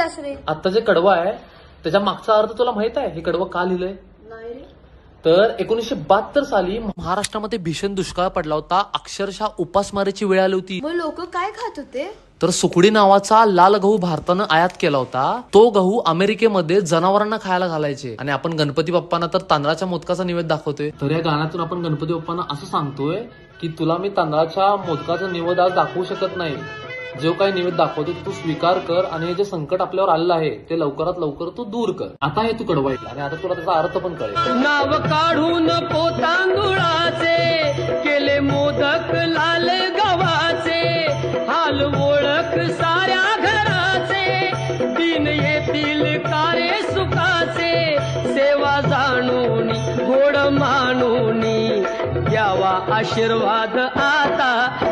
लिहिलास रे? आता जे कडवं आहे त्याच्या मागचा अर्थ तुला माहित आहे? हे कडवं का लिहिलंय? नाही रे. तर 1972 साली महाराष्ट्रामध्ये भीषण दुष्काळ पडला होता. अक्षरशः उपासमारीची वेळ आली होती. मग लोक काय खात होते? तर सुकडी नावाचा लाल गहू भारतानं आयात केला होता. तो गहू अमेरिकेमध्ये जनावरांना खायला घालायचे. आणि आपण गणपती बाप्पांना तर तांदळाच्या मोदकाचा निवेद दाखवतोय. तर या गाण्यातून आपण गणपती बाप्पांना असं सांगतोय की तुला मी तांदळाच्या मोदकाचा निवेद आज दाखवू शकत नाही. जो काही निवेद दाखवतोय तू स्वीकार कर आणि हे जे संकट आपल्यावर आलेलं आहे ते लवकरात लवकर तू दूर कर. आता हे तू कडवं ऐकलं आणि आता तुला त्याचा अर्थ पण कळेल. नाव काढून पोतांदुळाचे केले मोदक लाल गव्हाचे, हाल ओळख साऱ्या घराचे, दिन येतील कारे सुखाचे, सेवा जाणून गोड मानून द्यावा आशीर्वाद आता.